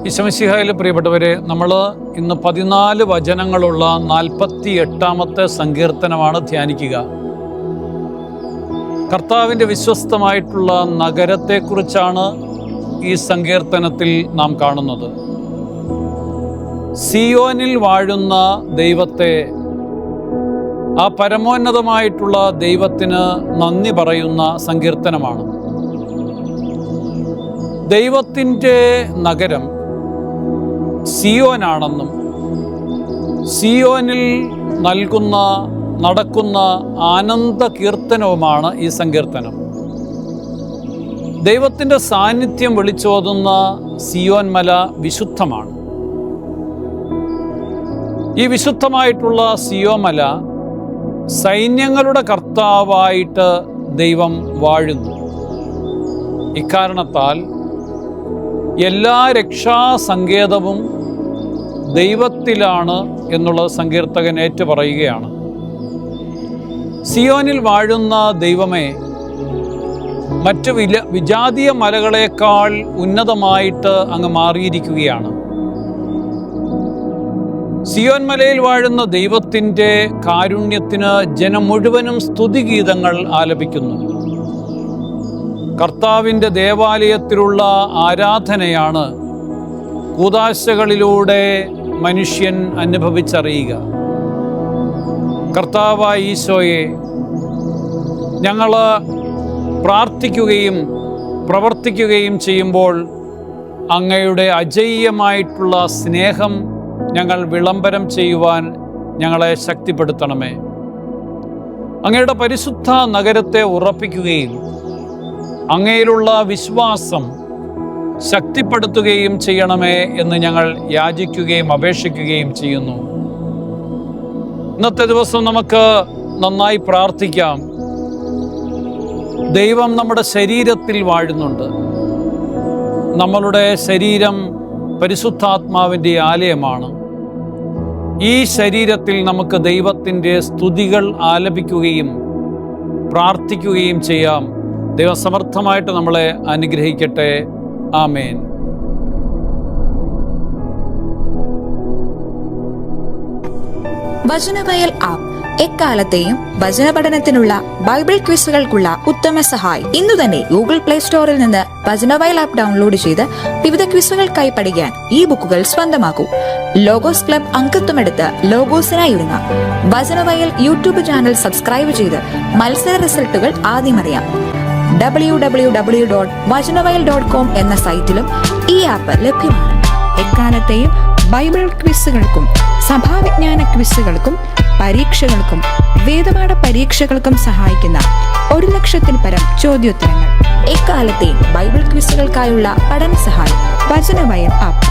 ഈശോമിശിഹായിൽ പ്രിയപ്പെട്ടവരെ, നമ്മൾ ഇന്ന് 14 വചനങ്ങളുള്ള 48ാമത്തെ സങ്കീർത്തനമാണ് ധ്യാനിക്കുക. കർത്താവിൻ്റെ വിശ്വസ്തമായിട്ടുള്ള നഗരത്തെക്കുറിച്ചാണ് ഈ സങ്കീർത്തനത്തിൽ നാം കാണുന്നത്. സിയോനിൽ വാഴുന്ന ദൈവത്തെ, ആ പരമോന്നതമായിട്ടുള്ള ദൈവത്തിന് നന്ദി പറയുന്ന സങ്കീർത്തനമാണ്. ദൈവത്തിൻ്റെ നഗരം സിയോനാണെന്നും സിയോനിൽ നടക്കുന്ന ആനന്ദ കീർത്തനവുമാണ് ഈ സങ്കീർത്തനം. ദൈവത്തിൻ്റെ സാന്നിധ്യം വിളിച്ചോതുന്ന സിയോൻ മല വിശുദ്ധമാണ്. ഈ വിശുദ്ധമായിട്ടുള്ള സിയോമല സൈന്യങ്ങളുടെ കർത്താവായിട്ട് ദൈവം വാഴുന്നു. ഇക്കാരണത്താൽ എല്ലാ രക്ഷാസങ്കേതവും ദൈവത്തിലാണ് എന്നുള്ളത് സങ്കീർത്തകൻ ഏറ്റുപറയുകയാണ്. സിയോനിൽ വാഴുന്ന ദൈവമേ, മറ്റു വിജാതീയ മലകളേക്കാൾ ഉന്നതമായിട്ട് അങ്ങ് മാറിയിരിക്കുകയാണ്. സിയോൻ മലയിൽ വാഴുന്ന ദൈവത്തിൻ്റെ കാരുണ്യത്തിന് ജനം മുഴുവനും സ്തുതിഗീതങ്ങൾ ആലപിക്കുന്നു. കർത്താവിൻ്റെ ദേവാലയത്തിലുള്ള ആരാധനയാണ് കൂദാശകളിലൂടെ മനുഷ്യൻ അനുഭവിച്ചറിയുക. കർത്താവായ ഈശോയെ, ഞങ്ങൾ പ്രാർത്ഥിക്കുകയും പ്രവർത്തിക്കുകയും ചെയ്യുമ്പോൾ അങ്ങയുടെ അജയ്യമായിട്ടുള്ള സ്നേഹം ഞങ്ങൾ വിളംബരം ചെയ്യുവാൻ ഞങ്ങളെ ശക്തിപ്പെടുത്തണമേ. അങ്ങയുടെ പരിശുദ്ധ നഗരത്തെ ഉറപ്പിക്കുകയും അങ്ങയിലുള്ള വിശ്വാസം ശക്തിപ്പെടുത്തുകയും ചെയ്യണമേ എന്ന് ഞങ്ങൾ യാചിക്കുകയും അപേക്ഷിക്കുകയും ചെയ്യുന്നു. ഇന്നത്തെ ദിവസം നമുക്ക് നന്നായി പ്രാർത്ഥിക്കാം. ദൈവം നമ്മുടെ ശരീരത്തിൽ വാഴുന്നുണ്ട്. നമ്മളുടെ ശരീരം പരിശുദ്ധാത്മാവിൻ്റെ ആലയമാണ്. ഈ ശരീരത്തിൽ നമുക്ക് ദൈവത്തിൻ്റെ സ്തുതികൾ ആലപിക്കുകയും പ്രാർത്ഥിക്കുകയും ചെയ്യാം. ദൈവം സമർത്ഥമായിട്ട് നമ്മളെ അനുഗ്രഹിക്കട്ടെ. ആമേൻ. വചനവയൽ ആപ്പ് എക്കാലത്തെയും വചന പഠനത്തിനുള്ള ബൈബിൾ ക്വിസുകൾക്കുള്ള ഉത്തമ സഹായി. ഇന്നു തന്നെ ഗൂഗിൾ പ്ലേ സ്റ്റോറിൽ നിന്ന് വചനവയൽ ആപ്പ് ഡൗൺലോഡ് ചെയ്ത് വിവിധ ക്വിസുകൾക്കായി പഠിക്കാൻ ഈ ബുക്കുകൾ സ്വന്തമാക്കൂ. ലോഗോസ് ക്ലബ് അംഗത്വമെടുത്ത് ലോഗോസിനായി ഒരുങ്ങാം. വചനവയൽ യൂട്യൂബ് ചാനൽ സബ്സ്ക്രൈബ് ചെയ്ത് മത്സര റിസൾട്ടുകൾ ആദ്യം അറിയാം. www.vajanavayal.com എന്ന സൈറ്റിലും ഈ ആപ്പ് ലഭ്യമാണ്. എക്കാലത്തെയും ബൈബിൾ ക്വിസുകൾക്കും സഭാവിജ്ഞാന ക്വിസുകൾക്കും പരീക്ഷകൾക്കും വേദപാഠ പരീക്ഷകൾക്കും സഹായിക്കുന്ന 1,00,000-ൽ പരം ചോദ്യോത്തരങ്ങൾ. എക്കാലത്തെയും ബൈബിൾ ക്വിസുകൾക്കായുള്ള പഠന സഹായം വചനവയൽ ആപ്പ്.